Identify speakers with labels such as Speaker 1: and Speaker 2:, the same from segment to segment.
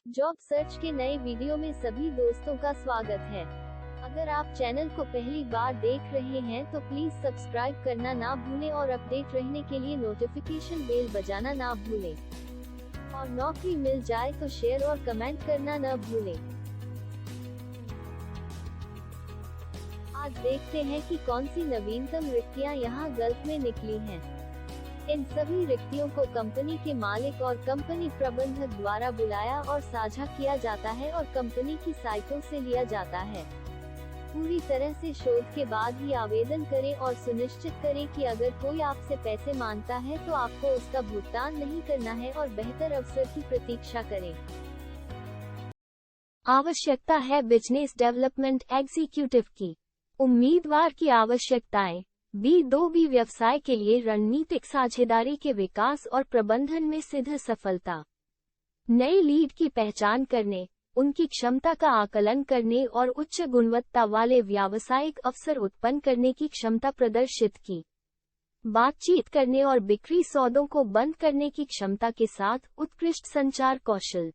Speaker 1: Job search के नए video में सभी दोस्तों का स्वागत है। अगर आप चैनल को पहली बार देख रहे हैं तो प्लीज सब्सक्राइब करना ना भूलें और अपडेट रहने के लिए नोटिफिकेशन बेल बजाना ना भूलें। और नौकरी मिल जाए तो शेयर और कमेंट करना न भूलें। आज देखते हैं कि कौन सी नवीनतम रिक्तियां यहां गल्फ में निकली हैं। इन सभी रिक्तियों को कंपनी के मालिक और कंपनी प्रबंधक द्वारा बुलाया और साझा किया जाता है और कंपनी की साइटों से लिया जाता है। पूरी तरह से शोध के बाद ही आवेदन करें और सुनिश्चित करें कि अगर कोई आपसे पैसे मांगता है तो आपको उसका भुगतान नहीं करना है और बेहतर अवसर की प्रतीक्षा करें।
Speaker 2: आवश्यकता है बिजनेस डेवलपमेंट एग्जीक्यूटिव की। उम्मीदवार की आवश्यकताएं B2B व्यवसाय के लिए रणनीतिक साझेदारी के विकास और प्रबंधन में सिद्ध सफलता, नए लीड की पहचान करने, उनकी क्षमता का आकलन करने और उच्च गुणवत्ता वाले व्यावसायिक अवसर उत्पन्न करने की क्षमता प्रदर्शित की, बातचीत करने और बिक्री सौदों को बंद करने की क्षमता के साथ उत्कृष्ट संचार कौशल,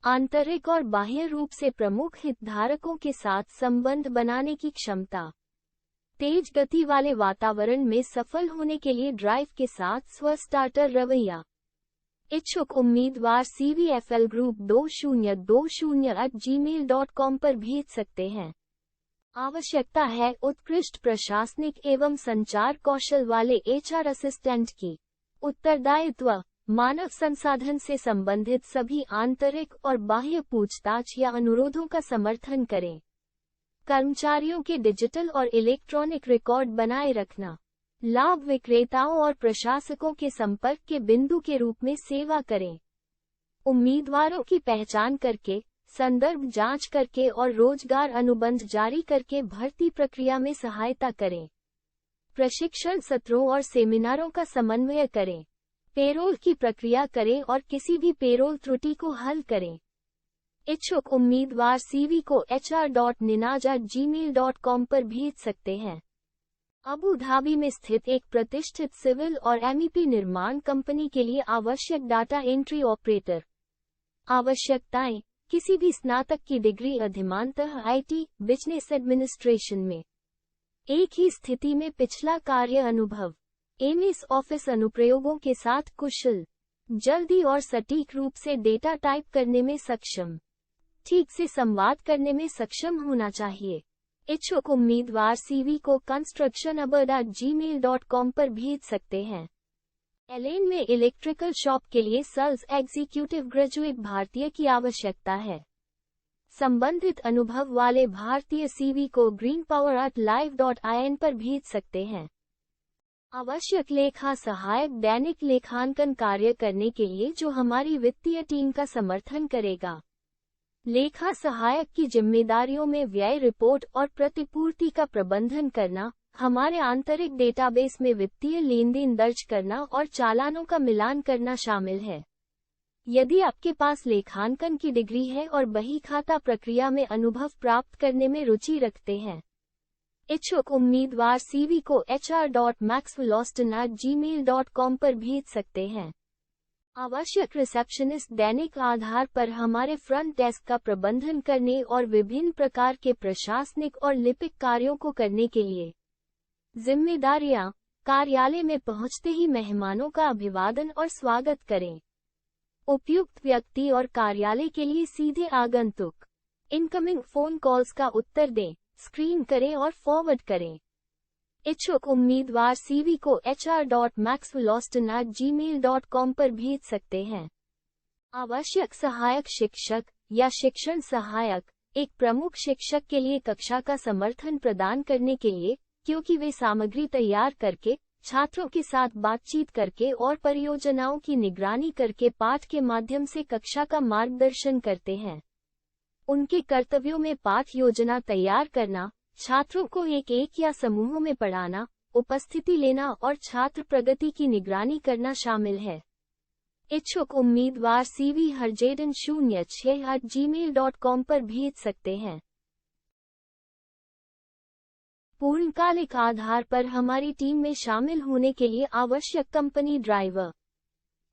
Speaker 2: आंतरिक और बाह्य रूप से प्रमुख हितधारकों के साथ संबंध बनाने की क्षमता, तेज गति वाले वातावरण में सफल होने के लिए ड्राइव के साथ स्व-स्टार्टर रवैया। इच्छुक उम्मीदवार CVFL Group 2020@gmail.com पर भेज सकते हैं। आवश्यकता है उत्कृष्ट प्रशासनिक एवं संचार कौशल वाले HR असिस्टेंट की। उत्तरदायित्व, मानव संसाधन से संबंधित सभी आंतरिक और बाह्य पूछताछ या अनुरोधों का समर्थन करें। कर्मचारियों के डिजिटल और इलेक्ट्रॉनिक रिकॉर्ड बनाए रखना। लाभ विक्रेताओं और प्रशासकों के संपर्क के बिंदु के रूप में सेवा करें। उम्मीदवारों की पहचान करके, संदर्भ जांच करके और रोजगार अनुबंध जारी करके भर्ती प्रक्रिया में सहायता करें। प्रशिक्षण सत्रों और सेमिनारों का समन्वय करें। पेरोल की प्रक्रिया करें और किसी भी पेरोल त्रुटि को हल करें। इच्छुक उम्मीदवार CV को hr.ninaj@gmail.com पर भेज सकते हैं। अबू धाबी में स्थित एक प्रतिष्ठित सिविल और MEP निर्माण कंपनी के लिए आवश्यक डाटा एंट्री ऑपरेटर। आवश्यकताएं, किसी भी स्नातक की डिग्री अधिमानतः IT, बिजनेस एडमिनिस्ट्रेशन में। एक ही स्थिति में पिछला कार्य अनुभव। MS ऑफिस अनुप्रयोगों के साथ कुशल, जल्दी और सटीक रूप से डेटा टाइप करने में सक्षम, ठीक से संवाद करने में सक्षम होना चाहिए। इच्छुक उम्मीदवार CV को constructionabad@gmail.com पर भेज सकते हैं। एलेन में इलेक्ट्रिकल शॉप के लिए सेल्स एग्जीक्यूटिव ग्रेजुएट भारतीय की आवश्यकता है। संबंधित अनुभव वाले भारतीय CV को greenpower@live.in पर भेज सकते हैं। आवश्यक लेखा सहायक दैनिक लेखांकन कार्य करने के लिए जो हमारी वित्तीय टीम का समर्थन करेगा। लेखा सहायक की जिम्मेदारियों में व्यय रिपोर्ट और प्रतिपूर्ति का प्रबंधन करना, हमारे आंतरिक डेटाबेस में वित्तीय लेनदेन दर्ज करना और चालानों का मिलान करना शामिल है। यदि आपके पास लेखांकन की डिग्री है और बही खाता प्रक्रिया में अनुभव प्राप्त करने में रुचि रखते हैं। इच्छुक उम्मीदवार CV को hr.maxwellausten@gmail.com पर भेज सकते हैं। आवश्यक रिसेप्शनिस्ट दैनिक आधार पर हमारे फ्रंट डेस्क का प्रबंधन करने और विभिन्न प्रकार के प्रशासनिक और लिपिक कार्यों को करने के लिए। जिम्मेदारियां, कार्यालय में पहुंचते ही मेहमानों का अभिवादन और स्वागत करें। उपयुक्त व्यक्ति और कार्यालय के लिए सीधे आगंतुक। इनकमिंग फोन कॉल्स का उत्तर दें, स्क्रीन करें और फॉरवर्ड करें। इच्छुक उम्मीदवार CV को hr.maxwellausten@gmail.com पर भेज सकते हैं। आवश्यक सहायक शिक्षक या शिक्षण सहायक, एक प्रमुख शिक्षक के लिए कक्षा का समर्थन प्रदान करने के लिए, क्योंकि वे सामग्री तैयार करके, छात्रों के साथ बातचीत करके और परियोजनाओं की निगरानी करके पाठ के माध्यम से कक्षा का मार्गदर्शन करते हैं। उनके कर्तव्यों में पाठ योजना तैयार करना, छात्रों को एक या समूहों में पढ़ाना, उपस्थिति लेना और छात्र प्रगति की निगरानी करना शामिल है। इच्छुक उम्मीदवार CV harjaden06@gmail.com पर भेज सकते हैं। पूर्णकालिक आधार पर हमारी टीम में शामिल होने के लिए आवश्यक कंपनी ड्राइवर।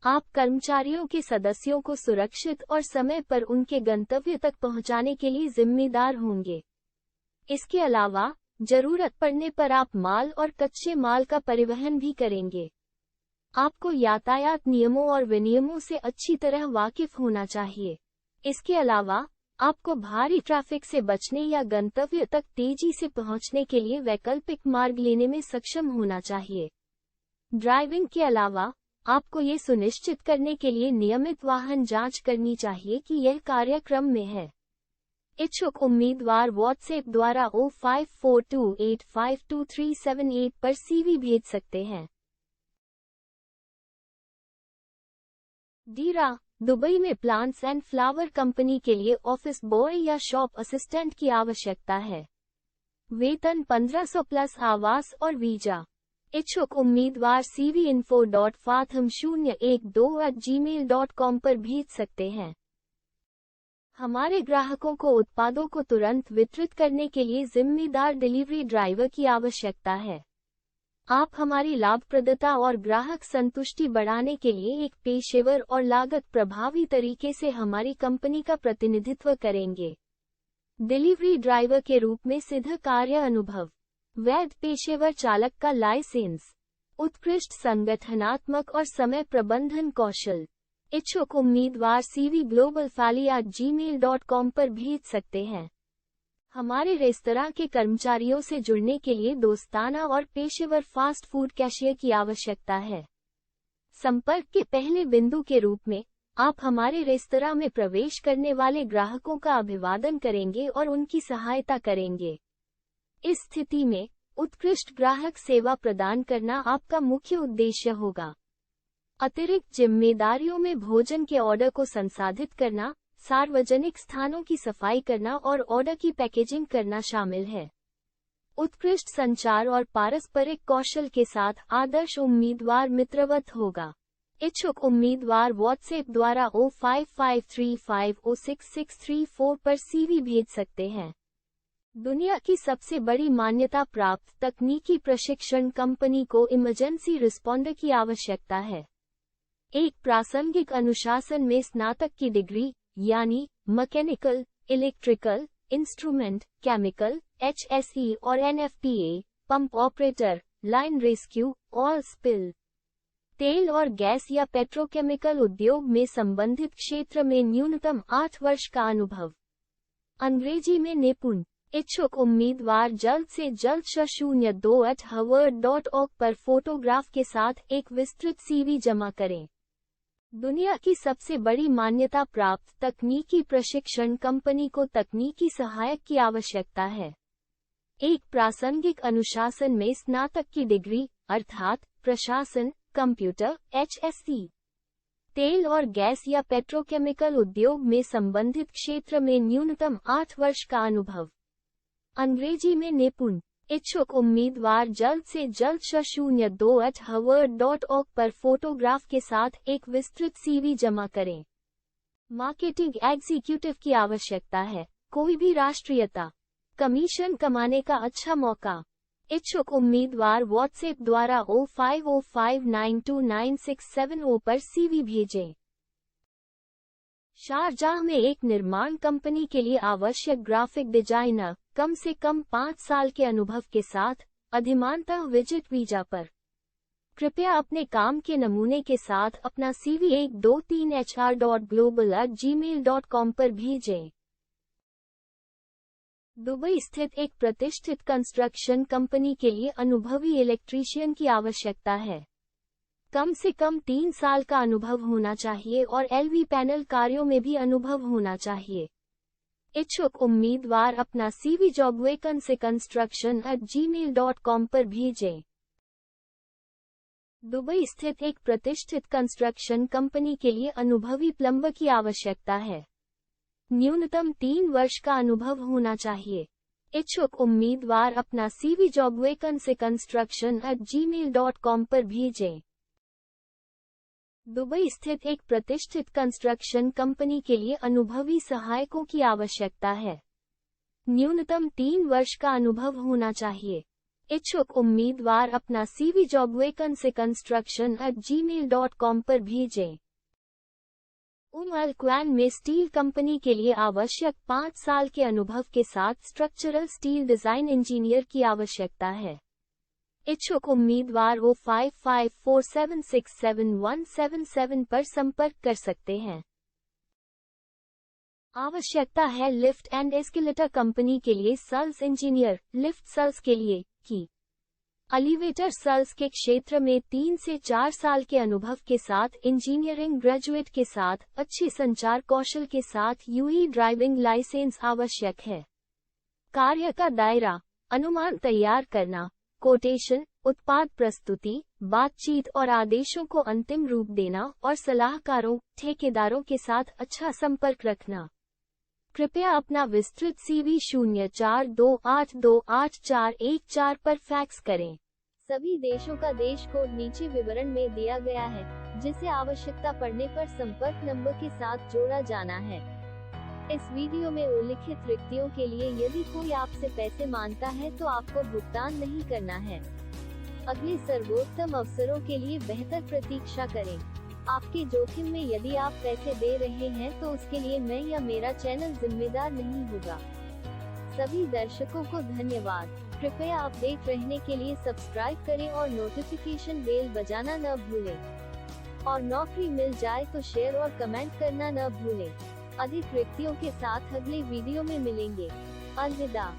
Speaker 2: आप कर्मचारियों के सदस्यों को सुरक्षित और समय पर उनके गंतव्य तक पहुंचाने के लिए जिम्मेदार होंगे। इसके अलावा, जरूरत पड़ने पर आप माल और कच्चे माल का परिवहन भी करेंगे। आपको यातायात नियमों और विनियमों से अच्छी तरह वाकिफ होना चाहिए। इसके अलावा, आपको भारी ट्रैफिक से बचने या गंतव्य तक तेजी से पहुंचने के लिए वैकल्पिक मार्ग लेने में सक्षम होना चाहिए। ड्राइविंग के अलावा, आपको ये सुनिश्चित करने के लिए नियमित वाहन जांच करनी चाहिए कि यह कार्यक्रम में है। इच्छुक उम्मीदवार व्हाट्सएप द्वारा 0542852378 पर सीवी भेज सकते हैं। डीरा, दुबई में प्लांट्स एंड फ्लावर कंपनी के लिए ऑफिस बॉय या शॉप असिस्टेंट की आवश्यकता है। वेतन 1500 प्लस आवास और वीजा। इच्छुक उम्मीदवार cvinfo.fatham012@gmail.com पर भेज सकते हैं। हमारे ग्राहकों को उत्पादों को तुरंत वितरित करने के लिए जिम्मेदार डिलीवरी ड्राइवर की आवश्यकता है। आप हमारी लाभप्रदता और ग्राहक संतुष्टि बढ़ाने के लिए एक पेशेवर और लागत प्रभावी तरीके से हमारी कंपनी का प्रतिनिधित्व करेंगे। डिलीवरी ड्राइवर के रूप में सिद्ध कार्य अनुभव, वैध पेशेवर चालक का लाइसेंस, उत्कृष्ट संगठनात्मक और समय प्रबंधन कौशल। इच्छुक उम्मीदवार cvglobalfally@gmail.com पर भेज सकते हैं। हमारे रेस्तरां के कर्मचारियों से जुड़ने के लिए दोस्ताना और पेशेवर फास्ट फूड कैशियर की आवश्यकता है। संपर्क के पहले बिंदु के रूप में, आप हमारे रेस्तरां में प्रवेश करने वाले ग्राहकों का अभिवादन करेंगे और उनकी सहायता करेंगे। इस स्थिति में, उत्कृष्ट ग्राहक सेवा प्रदान करना आपका मुख्य उद्देश्य होगा। अतिरिक्त जिम्मेदारियों में भोजन के ऑर्डर को संसाधित करना, सार्वजनिक स्थानों की सफाई करना और ऑर्डर की पैकेजिंग करना शामिल है। उत्कृष्ट संचार और पारस्परिक कौशल के साथ आदर्श उम्मीदवार मित्रवत होगा। इच्छुक उम्मीदवार व्हाट्सएप द्वारा 0553506634 पर सीवी भेज सकते हैं। दुनिया की सबसे बड़ी मान्यता प्राप्त तकनीकी प्रशिक्षण कंपनी को इमरजेंसी रिस्पॉन्डर की आवश्यकता है। एक प्रासंगिक अनुशासन में स्नातक की डिग्री, यानी mechanical, electrical, instrument, chemical, HSE और NFPA, pump operator, line rescue, oil spill, तेल और गैस या पेट्रोकेमिकल उद्योग में संबंधित क्षेत्र में न्यूनतम 8 वर्ष का अनुभव। अंग्रेजी में निपुण। इच्छुक उम्मीदवार जल्द से जल्द 02@harvard.org पर फोटोग्राफ के साथ एक विस्तृत सीवी जमा करें। दुनिया की सबसे बड़ी मान्यता प्राप्त तकनीकी प्रशिक्षण कंपनी को तकनीकी सहायक की आवश्यकता है। एक प्रासंगिक अनुशासन में स्नातक की डिग्री, अर्थात प्रशासन, कंप्यूटर, HSE, तेल और गैस या पेट्रोकेमिकल उद्योग में संबंधित क्षेत्र में न्यूनतम 8 वर्ष का अनुभव। अंग्रेजी में निपुण। इच्छुक उम्मीदवार जल्द से जल्द 02@harvard.org पर फोटोग्राफ के साथ एक विस्तृत सीवी जमा करें। मार्केटिंग एग्जीक्यूटिव की आवश्यकता है। कोई भी राष्ट्रीयता, कमीशन कमाने का अच्छा मौका। इच्छुक उम्मीदवार व्हाट्सएप द्वारा 0505929670 पर सीवी भेजें। शारजाह में एक निर्माण कंपनी के लिए आवश्यक ग्राफिक डिजाइनर, कम से कम 5 साल के अनुभव के साथ, अधिमानतः विजिट वीजा पर। कृपया अपने काम के नमूने के साथ अपना CV 123hr.global@gmail.com पर भेजें। दुबई स्थित एक प्रतिष्ठित कंस्ट्रक्शन कंपनी के लिए अनुभवी इलेक्ट्रीशियन की आवश्यकता है। कम से कम 3 साल का अनुभव होना चाहिए और LV पैनल कार्यों में भी अनुभव होना चाहिए। इच्छुक उम्मीदवार अपना CV jobvacancyconstruction@gmail.com पर भेजें। दुबई स्थित एक प्रतिष्ठित कंस्ट्रक्शन कंपनी के लिए अनुभवी प्लम्बर की आवश्यकता है। न्यूनतम 3 वर्ष का अनुभव होना चाहिए। इच्छुक उम्मीदवार अपना CV jobvacancyconstruction@gmail.com पर भेजें। दुबई स्थित एक प्रतिष्ठित कंस्ट्रक्शन कंपनी के लिए अनुभवी सहायकों की आवश्यकता है। न्यूनतम 3 वर्ष का अनुभव होना चाहिए। इच्छुक उम्मीदवार अपना CV jobvacancyconstruction@gmail.com पर भेजें। क्वान में स्टील कंपनी के लिए आवश्यक 5 साल के अनुभव के साथ स्ट्रक्चरल स्टील डिजाइन इंजीनियर की आवश्यकता है। इच्छुक उम्मीदवार O5547677177 पर संपर्क कर सकते हैं। आवश्यकता है लिफ्ट एंड एस्केलेटर कंपनी के लिए सेल्स इंजीनियर, लिफ्ट सेल्स के लिए की एलिवेटर सेल्स के क्षेत्र में 3 से 4 साल के अनुभव के साथ इंजीनियरिंग ग्रेजुएट के साथ अच्छी संचार कौशल के साथ यूई ड्राइविंग लाइसेंस आवश्यक है। कार्य का दायरा, अनुमान तैयार करना, कोटेशन, उत्पाद प्रस्तुति, बातचीत और आदेशों को अंतिम रूप देना और सलाहकारों, ठेकेदारों के साथ अच्छा संपर्क रखना। कृपया अपना विस्तृत CV 0428281414 पर फैक्स करें।
Speaker 1: सभी देशों का देश कोड नीचे विवरण में दिया गया है, जिसे आवश्यकता पड़ने पर संपर्क नंबर के साथ जोड़ा जाना है। इस वीडियो में उल्लिखित रिक्तियों के लिए यदि कोई आपसे पैसे मांगता है तो आपको भुगतान नहीं करना है। अगले सर्वोत्तम अवसरों के लिए बेहतर प्रतीक्षा करें। आपके जोखिम में यदि आप पैसे दे रहे हैं तो उसके लिए मैं या मेरा चैनल जिम्मेदार नहीं होगा। सभी दर्शकों को धन्यवाद। कृपया अपडेट रहने के लिए सब्सक्राइब करें और नोटिफिकेशन बेल बजाना न भूलें। और नौकरी मिल जाए तो शेयर और कमेंट करना न भूलें। अधिक रिक्तियों के साथ अगले वीडियो में मिलेंगे। अलविदा।